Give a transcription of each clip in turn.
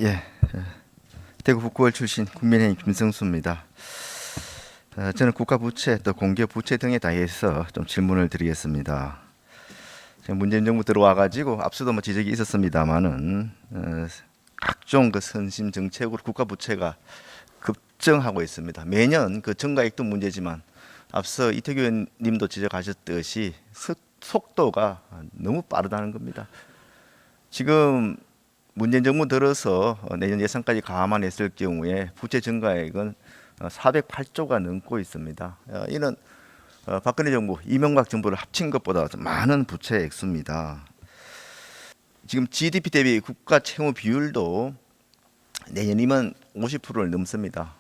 예, 대구 북구월 출신 국민의힘 김성수입니다. 저는 국가 부채 또 공기업 부채 등에 대해서 좀 질문을 드리겠습니다. 문재인 정부 들어와 가지고 앞서도 뭐 지적이 있었습니다만은 각종 그 선심 정책으로 국가 부채가 급증하고 있습니다. 매년 그 증가액도 문제지만 앞서 이태규 의원님도 지적하셨듯이 속도가 너무 빠르다는 겁니다. 지금 문재인 정부 들어서 내년 예산까지 감안했을 경우에 부채 증가액은 408조가 넘고 있습니다. 이는 박근혜 정부, 이명박 정부를 합친 것보다 많은 부채 액수입니다. 지금 GDP 대비 국가 채무 비율도 내년이면 50%를 넘습니다.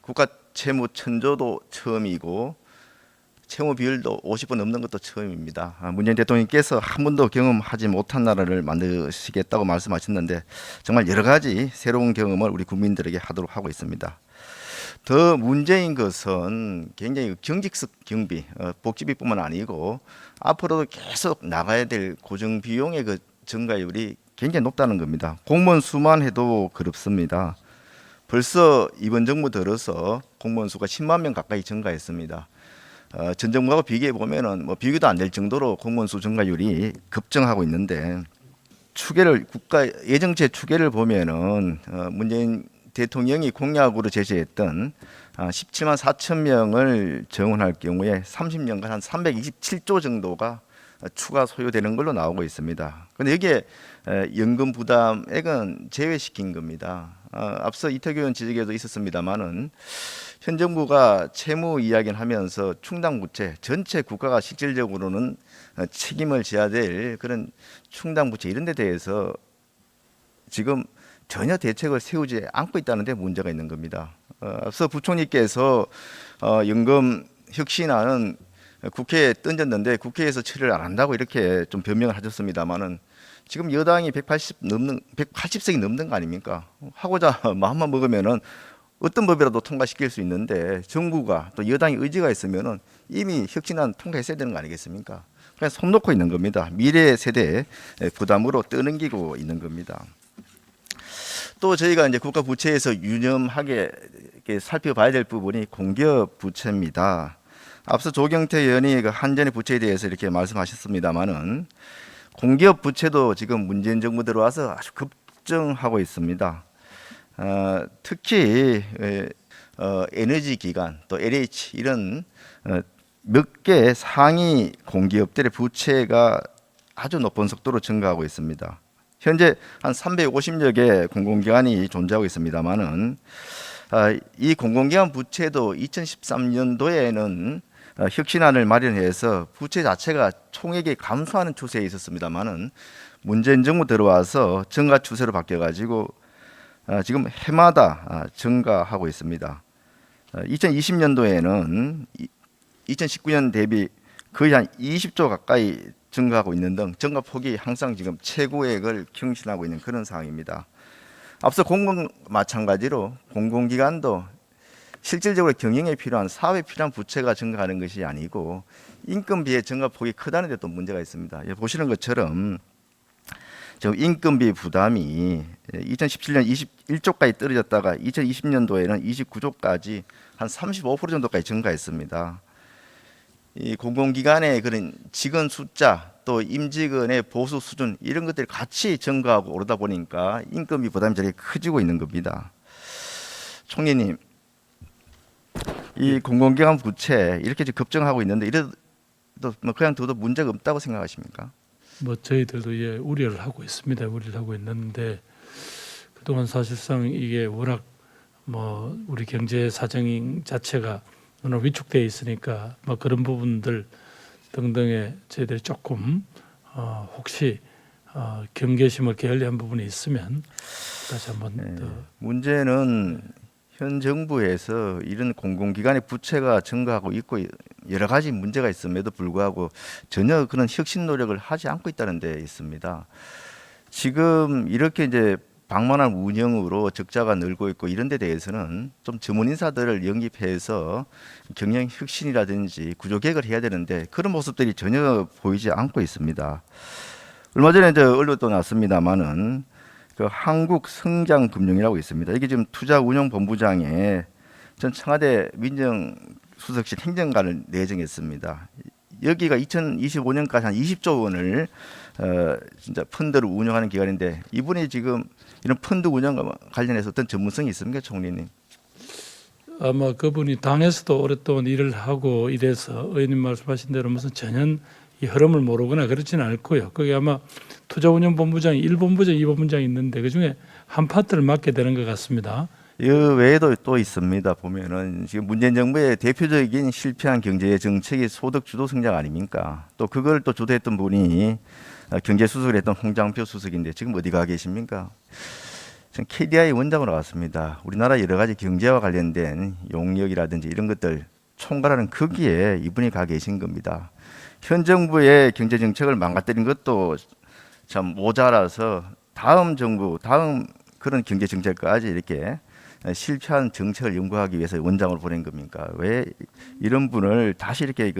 국가 채무 천조도 처음이고 채무 비율도 50% 넘는 것도 처음입니다. 문재인 대통령께서 한 번도 경험하지 못한 나라를 만드시겠다고 말씀하셨는데 정말 여러 가지 새로운 경험을 우리 국민들에게 하도록 하고 있습니다. 더 문제인 것은 굉장히 경직성 경비, 복지비뿐만 아니고 앞으로도 계속 나가야 될 고정 비용의 그 증가율이 굉장히 높다는 겁니다. 공무원 수만 해도 그렇습니다. 벌써 이번 정부 들어서 공무원 수가 10만 명 가까이 증가했습니다. 전 정부하고 비교해 보면은 뭐 비교도 안 될 정도로 공무원 수 증가율이 급증하고 있는데 추계를 국가 예정치 추계를 보면은 문재인 대통령이 공약으로 제시했던 17만 4천 명을 정원할 경우에 30년간 한 327조 정도가 추가 소요되는 걸로 나오고 있습니다. 그런데 여기에 연금 부담액은 제외시킨 겁니다. 앞서 이태규 의원 지적에도 있었습니다만은 현 정부가 채무 이야기를 하면서 충당 부채 전체 국가가 실질적으로는 책임을 져야 될 그런 충당 부채 이런 데 대해서 지금 전혀 대책을 세우지 않고 있다는 데 문제가 있는 겁니다. 앞서 부총리께서 연금 혁신안은 국회에 던졌는데 국회에서 처리를 안 한다고 이렇게 좀 변명을 하셨습니다만은 지금 여당이 180석이 넘는 거 아닙니까? 하고자 마음만 먹으면은 어떤 법이라도 통과시킬 수 있는데 정부가 또 여당이 의지가 있으면은 이미 혁신안 통과했어야 되는 거 아니겠습니까? 그냥 손 놓고 있는 겁니다. 미래 세대의 부담으로 떠넘기고 있는 겁니다. 또 저희가 이제 국가 부채에서 유념하게 살펴봐야 될 부분이 공기업 부채입니다. 앞서 조경태 의원이 그 한전의 부채에 대해서 이렇게 말씀하셨습니다만은 공기업 부채도 지금 문재인 정부 들어와서 아주 급증하고 있습니다. 특히 에너지 기관 또 LH 이런 몇 개 상위 공기업들의 부채가 아주 높은 속도로 증가하고 있습니다. 현재 한 350여 개 공공기관이 존재하고 있습니다만은 이 공공기관 부채도 2013년도에는 혁신안을 마련해서 부채 자체가 총액이 감소하는 추세에 있었습니다만은 문재인 정부 들어와서 증가 추세로 바뀌어가지고 지금 해마다 증가하고 있습니다. 2020년도에는 2019년 대비 거의 한 20조 가까이 증가하고 있는 등 증가 폭이 항상 지금 최고액을 경신하고 있는 그런 상황입니다. 앞서 공공 마찬가지로 공공기관도 실질적으로 경영에 필요한 사회에 필요한 부채가 증가하는 것이 아니고 인건비의 증가 폭이 크다는 데 또 문제가 있습니다. 보시는 것처럼 지금 인건비 부담이 2017년 21조까지 떨어졌다가 2020년도에는 29조까지 한 35% 정도까지 증가했습니다. 이 공공기관의 그런 직원 숫자 또 임직원의 보수 수준 이런 것들이 같이 증가하고 오르다 보니까 인건비 부담이 저렇게 커지고 있는 겁니다. 총리님, 이 공공기관 부채 이렇게 급증하고 있는데 이래도 뭐 그냥 둬도 문제가 없다고 생각하십니까? 뭐 저희들도 예, 우려를 하고 있습니다. 우려를 하고 있는데 그동안 사실상 이게 워낙 뭐 우리 경제 사정 자체가 워낙 위축되어 있으니까 뭐 그런 부분들 등등에 저희들이 조금 혹시 경계심을 게을리한 부분이 있으면 다시 한번 더 문제는 현 정부에서 이런 공공기관의 부채가 증가하고 있고 여러 가지 문제가 있음에도 불구하고 전혀 그런 혁신 노력을 하지 않고 있다는 데 있습니다. 지금 이렇게 이제 방만한 운영으로 적자가 늘고 있고 이런 데 대해서는 좀 전문 인사들을 영입해서 경영 혁신이라든지 구조 개혁을 해야 되는데 그런 모습들이 전혀 보이지 않고 있습니다. 얼마 전에 언론도 났습니다만은 그 한국성장금융이라고 있습니다. 이게 지금 투자운용본부장에 전 청와대 민정수석실 행정관을 내정했습니다. 여기가 2025년까지 한 20조 원을 진짜 펀드를 운영하는 기관인데 이분이 지금 이런 펀드 운영과 관련해서 어떤 전문성이 있습니까, 총리님? 아마 그분이 당에서도 오랫동안 일을 하고 이래서 의원님 말씀하신 대로 무슨 전혀 이 흐름을 모르거나 그렇지는 않고요. 그게 아마 투자운용본부장이 1본부장, 2본부장이 있는데 그중에 한 파트를 맡게 되는 것 같습니다. 이 외에도 또 있습니다. 보면은 지금 문재인 정부의 대표적인 실패한 경제 정책이 소득 주도 성장 아닙니까? 또 그걸 또 주도했던 분이 경제 수석을 했던 홍장표 수석인데 지금 어디 가 계십니까? 지금 KDI 원장으로 왔습니다. 우리나라 여러 가지 경제와 관련된 용역이라든지 이런 것들 총괄하는 거기에 이분이 가 계신 겁니다. 현 정부의 경제 정책을 망가뜨린 것도 참 모자라서 다음 정부, 다음 그런 경제 정책까지 이렇게 실패한 정책을 연구하기 위해서 원장으로 보낸 겁니까? 왜 이런 분을 다시 이렇게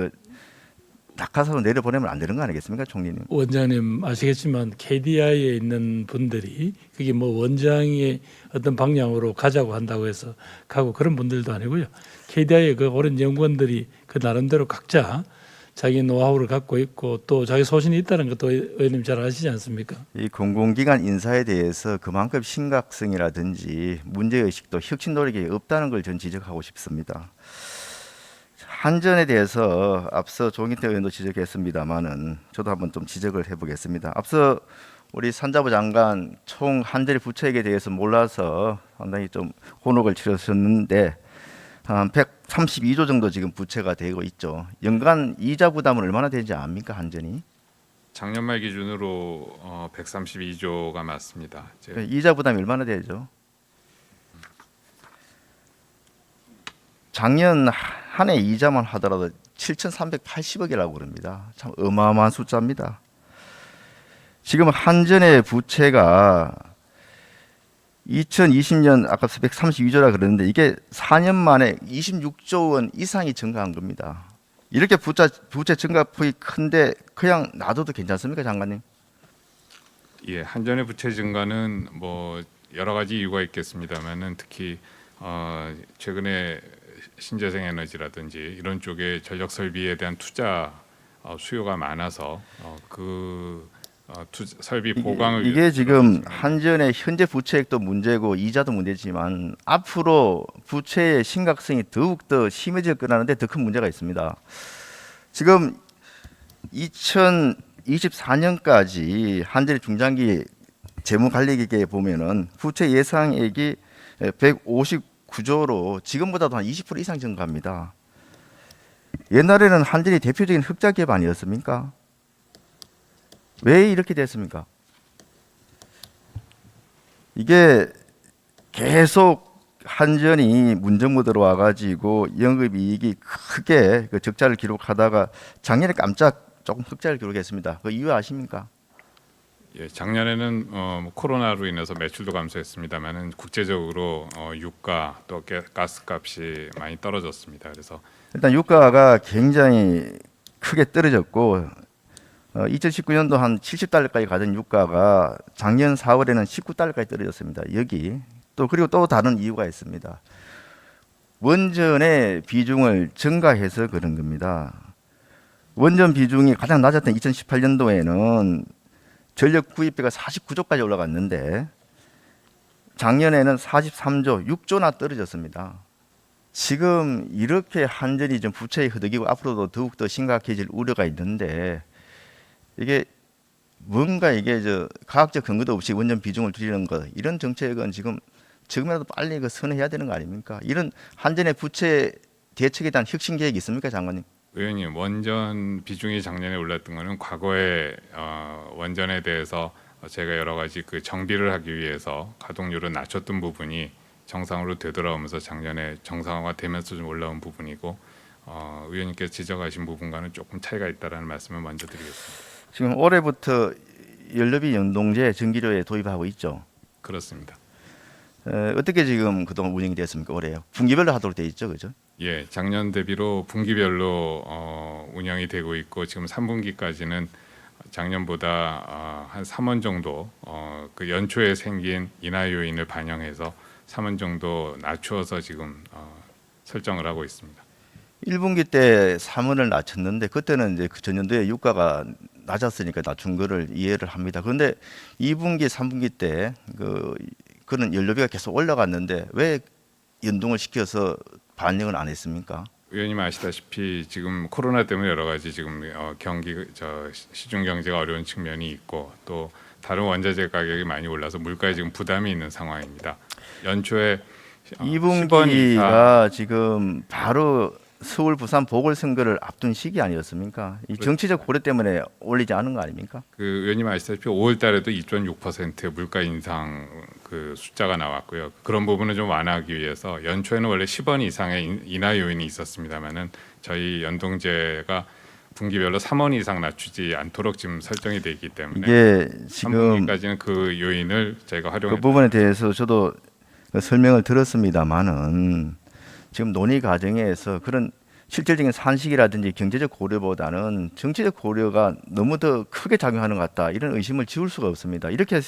낙하산으로 내려보내면 안 되는 거 아니겠습니까, 총리님? 원장님 아시겠지만 KDI에 있는 분들이 그게 뭐 원장의 어떤 방향으로 가자고 한다고 해서 가고 그런 분들도 아니고요. KDI의 그 오랜 연구원들이 그 나름대로 각자 자기 노하우를 갖고 있고 또 자기 소신이 있다는 것도 의원님 잘 아시지 않습니까? 이 공공기관 인사에 대해서 그만큼 심각성이라든지 문제의식도 혁신 노력이 없다는 걸 전 지적하고 싶습니다. 한전에 대해서 앞서 조경태 의원도 지적했습니다만은 저도 한번 좀 지적을 해보겠습니다. 앞서 우리 산자부 장관 총 한전의 부채액에 대해서 몰라서 상당히 좀 곤혹을 치르셨는데 한 132조 정도 지금 부채가 되고 있죠. 연간 이자 부담은 얼마나 되는지 압니까, 한전이? 작년 말 기준으로 132조가 맞습니다. 이자 부담이 얼마나 되죠? 작년 한 해 이자만 하더라도 7,380억이라고 그럽니다. 참 어마어마한 숫자입니다. 지금 한전의 부채가 2020년 아까 132조라 그러는데 이게 4년 만에 26조 원 이상이 증가한 겁니다. 이렇게 부채 증가폭이 큰데 그냥 놔둬도 괜찮습니까, 장관님? 예, 한전의 부채 증가는 뭐 여러 가지 이유가 있겠습니다만은 특히 최근에 신재생 에너지라든지 이런 쪽에 전력 설비에 대한 투자 수요가 많아서 설비 보강을 이게 지금 한전의 현재 부채액도 문제고 이자도 문제지만 앞으로 부채의 심각성이 더욱 더 심해질 거라는데 더 큰 문제가 있습니다. 지금 2024년까지 한전의 중장기 재무관리계획에 보면은 부채 예상액이 159조로 지금보다도 한 20% 이상 증가합니다. 옛날에는 한전이 대표적인 흑자 기업 아니었습니까? 왜 이렇게 됐습니까? 이게 계속 한전이 문정부 들어와 가지고 영업이익이 크게 그 적자를 기록하다가 작년에 깜짝 조금 흑자를 기록했습니다. 그 이유 아십니까? 예, 작년에는 코로나로 인해서 매출도 감소했습니다만은 국제적으로 유가 또 가스값이 많이 떨어졌습니다. 그래서 일단 유가가 굉장히 크게 떨어졌고 2019년도 한 70달러까지 가던 유가가 작년 4월에는 19달러까지 떨어졌습니다. 여기 그리고 또 다른 이유가 있습니다. 원전의 비중을 증가해서 그런 겁니다. 원전 비중이 가장 낮았던 2018년도에는 전력 구입비가 49조까지 올라갔는데 작년에는 43조, 6조나 떨어졌습니다. 지금 이렇게 한전이 좀 부채에 허덕이고 앞으로도 더욱 더 심각해질 우려가 있는데 이게 뭔가 이게 과학적 근거도 없이 원전 비중을 줄이는 것 이런 정책은 지금이라도 빨리 선회해야 되는 거 아닙니까? 이런 한전의 부채 대책에 대한 혁신 계획이 있습니까, 장관님? 의원님, 원전 비중이 작년에 올랐던 거는 과거에 원전에 대해서 제가 여러 가지 그 정비를 하기 위해서 가동률을 낮췄던 부분이 정상으로 되돌아오면서 작년에 정상화가 되면서 좀 올라온 부분이고 의원님께서 지적하신 부분과는 조금 차이가 있다라는 말씀을 먼저 드리겠습니다. 지금 올해부터 연료비 연동제 전기료에 도입하고 있죠. 그렇습니다. 어떻게 지금 그동안 운영이 됐습니까? 올해요? 분기별로 하도록 돼 있죠, 그죠? 예, 작년 대비로 분기별로 운영이 되고 있고 지금 3분기까지는 작년보다 한 3원 정도 그 연초에 생긴 인하 요인을 반영해서 3원 정도 낮추어서 지금 설정을 하고 있습니다. 1분기 때 3원을 낮췄는데 그때는 이제 그 전년도에 유가가 낮았으니까 낮춘 거를 이해를 합니다. 그런데 2분기, 3분기 때 그런 연료비가 계속 올라갔는데 왜 연동을 시켜서 반영을 안 했습니까? 의원님 아시다시피 지금 코로나 때문에 여러 가지 지금 시중 경제가 어려운 측면이 있고 또 다른 원자재 가격이 많이 올라서 물가에 지금 부담이 있는 상황입니다. 연초에 10원 이상 2분기가 지금 바로 서울, 부산 보궐선거를 앞둔 시기 아니었습니까? 이 정치적 고려 때문에 올리지 않은 거 아닙니까? 그 의원님 아시다시피 5월 달에도 2.6% 물가 인상 그 숫자가 나왔고요. 그런 부분을 좀 완화하기 위해서 연초에는 원래 10원 이상의 인하 요인이 있었습니다만은 저희 연동제가 분기별로 3원 이상 낮추지 않도록 지금 설정이 되어 있기 때문에 이게 지금 3분기까지는 그 요인을 저희가 그 활용했습니다. 부분에 대해서 저도 설명을 들었습니다만은 지금 논의 과정에서 그런 실질적인 산식이라든지 경제적 고려보다는 정치적 고려가 너무 더 크게 작용하는 것 같다 이런 의심을 지울 수가 없습니다. 이렇게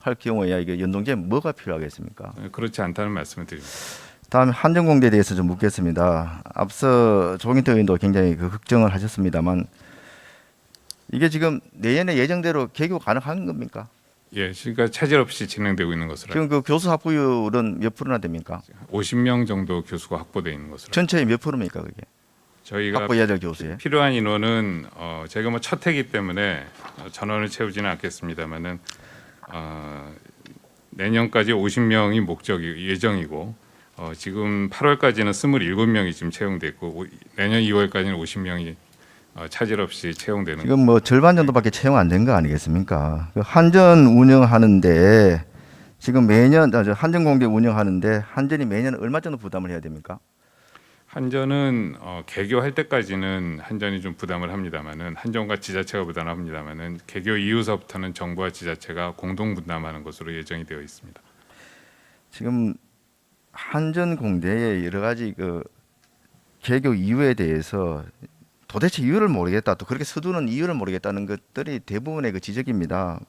할 경우에야 이게 연동제 뭐가 필요하겠습니까? 그렇지 않다는 말씀을 드립니다. 다음에 한전공대에 대해서 좀 묻겠습니다. 앞서 조경태 의원도 굉장히 걱정을 하셨습니다만 이게 지금 내년에 예정대로 개교 가능한 겁니까? 예, 그러니까 차질 없이 진행되고 있는 것으로 지금 그 교수 확보율은 몇 프로나 됩니까? 50명 정도 교수가 확보되어 있는 것으로 전체의 몇 프로입니까 그게? 저희가 확보해야 될 교수의? 필요한 인원은 제가 뭐 첫 해기 때문에 전원을 채우지는 않겠습니다만은 내년까지 50명이 목적이 예정이고 지금 8월까지는 27명이 지금 채용돼 있고 내년 2월까지는 50명이 차질 없이 채용되는. 지금 뭐 절반 정도밖에 채용 안 된 거 아니겠습니까? 그 한전 운영하는데 지금 매년 한전공대 운영하는데 한전이 매년 얼마 정도 부담을 해야 됩니까? 한전은 개교할 때까지는 한전이 좀 부담을 합니다만은 한전과 지자체가 부담을 합니다만은 개교 이후서부터는 정부와 지자체가 공동 분담하는 것으로 예정이 되어 있습니다. 지금 한전공대의 여러 가지 그 개교 이유에 대해서 도대체 이유를 모르겠다 또 그렇게 서두르는 이유를 모르겠다는 것들이 대부분의 그 지적입니다.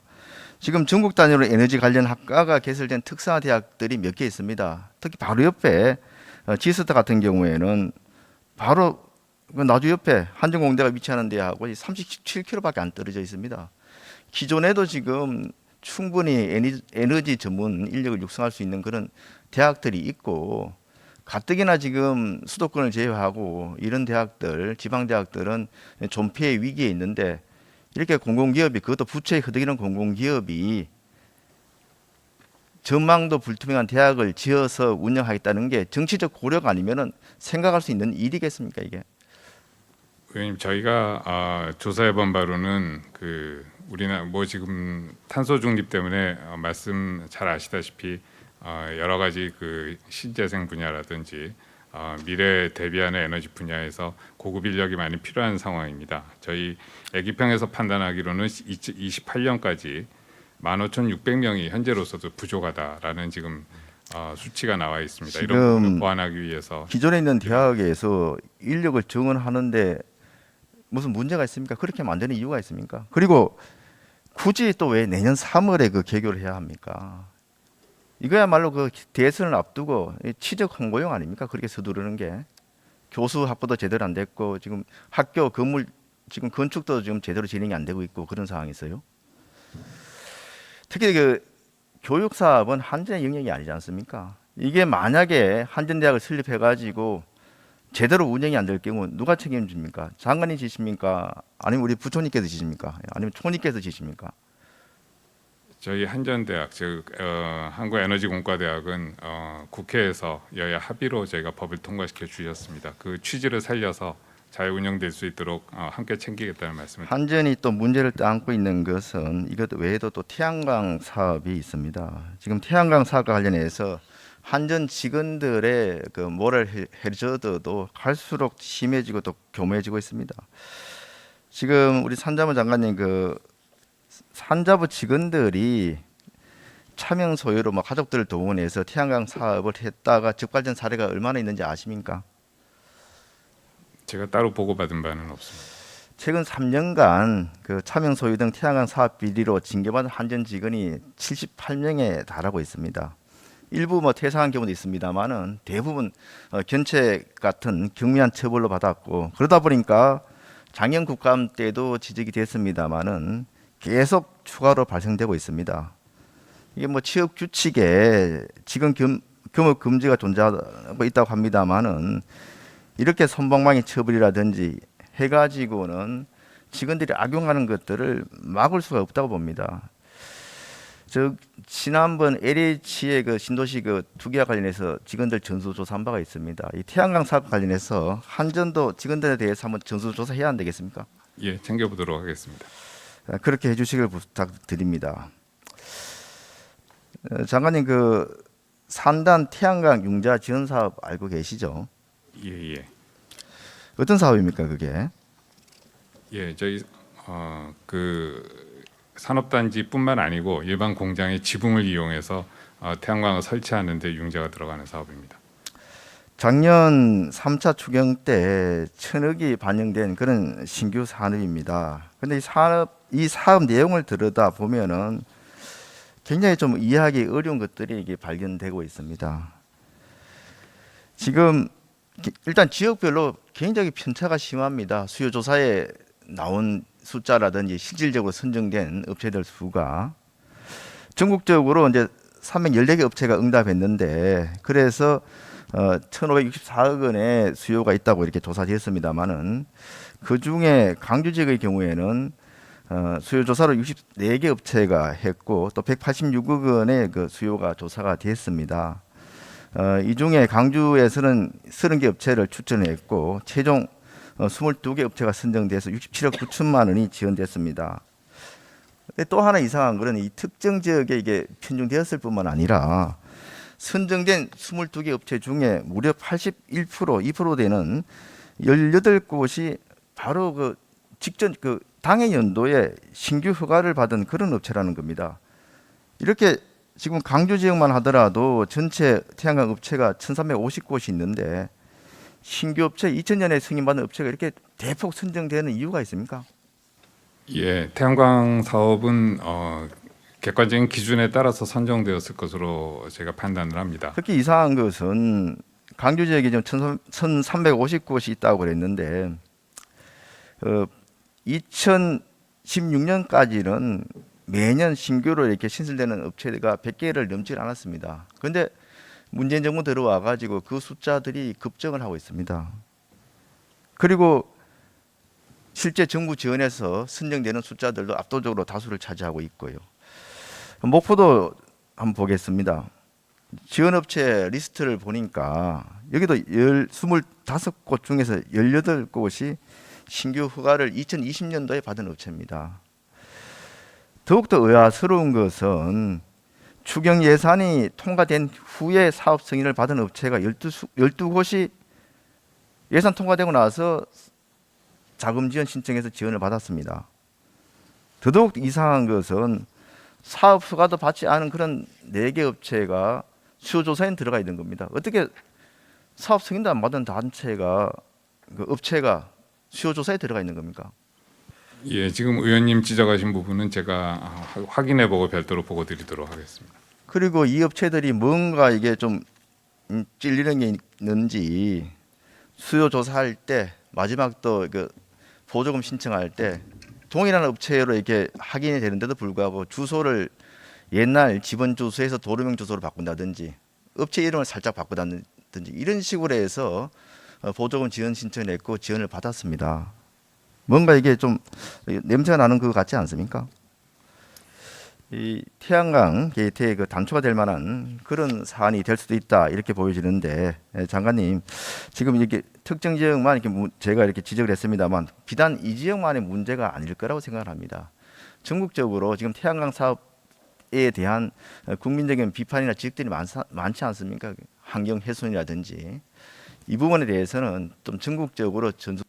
지금 전국 단위로 에너지 관련 학과가 개설된 특사 대학들이 몇 개 있습니다. 특히 바로 옆에 지스타 같은 경우에는 바로 그 나주 옆에 한전공대가 위치하는 데하고 37km밖에 안 떨어져 있습니다. 기존에도 지금 충분히 에너지 전문 인력을 육성할 수 있는 그런 대학들이 있고 가뜩이나 지금 수도권을 제외하고 이런 대학들, 지방 대학들은 존폐의 위기에 있는데 이렇게 공공기업이 그것도 부채에 흐드기는 공공기업이 전망도 불투명한 대학을 지어서 운영하겠다는 게 정치적 고려가 아니면은 생각할 수 있는 일이겠습니까 이게? 의원님 저희가 조사해본 바로는 그 우리나라 뭐 지금 탄소 중립 때문에 말씀 잘 아시다시피 여러 가지 그 신재생 분야라든지 미래 대비하는 에너지 분야에서 고급 인력이 많이 필요한 상황입니다. 저희 애기평에서 판단하기로는 28년까지 15,600명이 현재로서도 부족하다라는 지금 수치가 나와 있습니다. 이런 부분을 보완하기 위해서 기존에 있는 대학에서 인력을 정원하는데 무슨 문제가 있습니까? 그렇게 만드는 이유가 있습니까? 그리고 굳이 또 왜 내년 3월에 그 개교를 해야 합니까? 이거야말로 그 대선을 앞두고 치적 홍보용 아닙니까? 그렇게 서두르는 게 교수 확보도 제대로 안 됐고 지금 학교 건물 지금 건축도 지금 제대로 진행이 안 되고 있고 그런 상황이 있어요. 특히 그 교육 사업은 한전의 영역이 아니지 않습니까? 이게 만약에 한전대학을 설립해 가지고 제대로 운영이 안 될 경우 누가 책임집니까? 장관이 지십니까? 아니면 우리 부총리께서 지십니까? 아니면 총리께서 지십니까? 저희 한전대학 즉 한국에너지공과대학은 국회에서 여야 합의로 저희가 법을 통과시켜 주셨습니다. 그 취지를 살려서 잘 운영될 수 있도록 함께 챙기겠다는 말씀을. 한전이 또 문제를 안고 있는 것은 이것 외에도 또 태양광 사업이 있습니다. 지금 태양광 사업과 관련해서 한전 직원들의 그 모럴 해저드도 갈수록 심해지고 또 교묘해지고 있습니다. 지금 우리 산자부 장관님 그 산자부 직원들이 차명 소유로 뭐 가족들을 동원해서 태양광 사업을 했다가 적발된 사례가 얼마나 있는지 아십니까? 제가 따로 보고받은 바는 없습니다. 최근 3년간 그 차명 소유 등 태양광 사업 비리로 징계받은 한전 직원이 78명에 달하고 있습니다. 일부 뭐 퇴사한 경우도 있습니다만은 대부분 견책 같은 경미한 처벌로 받았고, 그러다 보니까 작년 국감 때도 지적이 됐습니다만은 계속 추가로 발생되고 있습니다. 이게 뭐 취업 규칙에 지금 겸업 금지가 존재하고 있다고 합니다만은 이렇게 선방망이 처벌이라든지 해가지고는 직원들이 악용하는 것들을 막을 수가 없다고 봅니다. 지난번 LH의 그 신도시 그 투기와 관련해서 직원들 전수조사한 바가 있습니다. 이 태양광 사업 관련해서 한전도 직원들에 대해서 한번 전수조사해야 안 되겠습니까? 예, 챙겨보도록 하겠습니다. 그렇게 해주시길 부탁드립니다. 장관님, 그 산단 태양광 융자 지원 사업 알고 계시죠? 예, 예. 어떤 사업입니까, 그게? 예, 저희 그 산업단지뿐만 아니고 일반 공장의 지붕을 이용해서 태양광을 설치하는 데 융자가 들어가는 사업입니다. 작년 3차 추경 때 1,000억이 반영된 그런 신규 산업입니다. 근데 이 사업 내용을 들여다 보면은 굉장히 좀 이해하기 어려운 것들이 이게 발견되고 있습니다. 지금 일단 지역별로 굉장히 편차가 심합니다. 수요 조사에 나온 숫자라든지 실질적으로 선정된 업체들 수가 전국적으로 이제 314개 업체가 응답했는데, 그래서 1,564억 원의 수요가 있다고 이렇게 조사됐습니다만은 그 중에 광주 지역의 경우에는 수요 조사로 64개 업체가 했고 또 186억 원의 그 수요가 조사가 됐습니다. 이 중에 광주에서는 30개 업체를 추천했고 최종 22개 업체가 선정돼서 67억 9천만 원이 지원됐습니다. 또 하나 이상한 것은 이 특정 지역에 이게 편중되었을 뿐만 아니라 선정된 22개 업체 중에 무려 81%, 2% 되는 18곳이 바로 그 직전 그 당해 연도에 신규 허가를 받은 그런 업체라는 겁니다. 이렇게 지금 광주 지역만 하더라도 전체 태양광 업체가 1,350곳이 있는데 신규 업체 2000년에 승인받은 업체가 이렇게 대폭 선정되는 이유가 있습니까? 예, 태양광 사업은 객관적인 기준에 따라서 선정되었을 것으로 제가 판단을 합니다. 특히 이상한 것은 광주 지역에 지금 1,350곳이 있다고 그랬는데 2016년까지는 매년 신규로 이렇게 신설되는 업체가 100개를 넘지 않았습니다. 그런데 문재인 정부 들어와 가지고 그 숫자들이 급증을 하고 있습니다. 그리고 실제 정부 지원에서 선정되는 숫자들도 압도적으로 다수를 차지하고 있고요. 목포도 한번 보겠습니다. 지원업체 리스트를 보니까 여기도 25곳 중에서 18곳이 신규 허가를 2020년도에 받은 업체입니다. 더욱더 의아스러운 것은 추경 예산이 통과된 후에 사업 승인을 받은 업체가 12곳이 예산 통과되고 나서 자금 지원 신청해서 지원을 받았습니다. 더더욱 이상한 것은 사업 허가도 받지 않은 그런 4개 업체가 수요조사에 들어가 있는 겁니다. 어떻게 사업 승인도 안 받은 단체가 그 업체가 수요조사에 들어가 있는 겁니까? 예, 지금 의원님 지적하신 부분은 제가 확인해보고 별도로 보고 드리도록 하겠습니다. 그리고 이 업체들이 뭔가 이게 좀 찔리는 게 있는지 수요 조사할 때 마지막 또 그 보조금 신청할 때 동일한 업체로 이렇게 확인이 되는데도 불구하고 주소를 옛날 집원 주소에서 도로명 주소로 바꾼다든지 업체 이름을 살짝 바꾸다든지 이런 식으로 해서 보조금 지원 신청을 했고 지원을 받았습니다. 뭔가 이게 좀 냄새가 나는 것 같지 않습니까? 이 태양광 게이트의 그 단초가 될 만한 그런 사안이 될 수도 있다 이렇게 보여지는데, 장관님 지금 이렇게 특정 지역만 이렇게 제가 이렇게 지적을 했습니다만 비단 이 지역만의 문제가 아닐 거라고 생각을 합니다. 전국적으로 지금 태양광 사업에 대한 국민적인 비판이나 지적들이 많지 않습니까? 환경 훼손이라든지 이 부분에 대해서는 좀 전국적으로 전수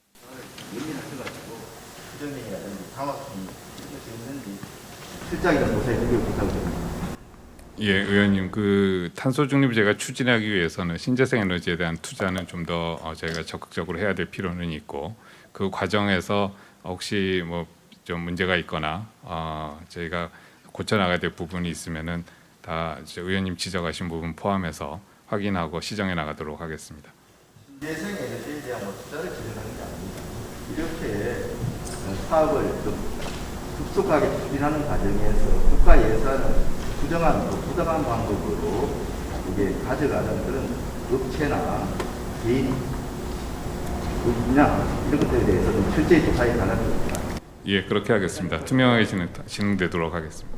실장이랑 조사해 주길 부탁드립니다. 예, 의원님, 그 탄소 중립제가 추진하기 위해서는 신재생 에너지에 대한 투자는 좀 더 저희가 적극적으로 해야 될 필요는 있고 그 과정에서 혹시 뭐 좀 문제가 있거나 저희가 고쳐 나가야 될 부분이 있으면은 다 이제 의원님 지적하신 부분 포함해서 확인하고 시정해 나가도록 하겠습니다. 신재생 에너지에 대한 투자를 진행하는 게 아닙니다. 이렇게 사업을 좀 급속하게 추진하는 과정에서 국가 예산을 부정한 부당한 방법으로 이게 가져가는 그런 업체나 개인 그냥 이런 것들에 대해서는 철저히 조사에 관한 겁니다. 예, 그렇게 하겠습니다. 투명하게 진행되도록 하겠습니다.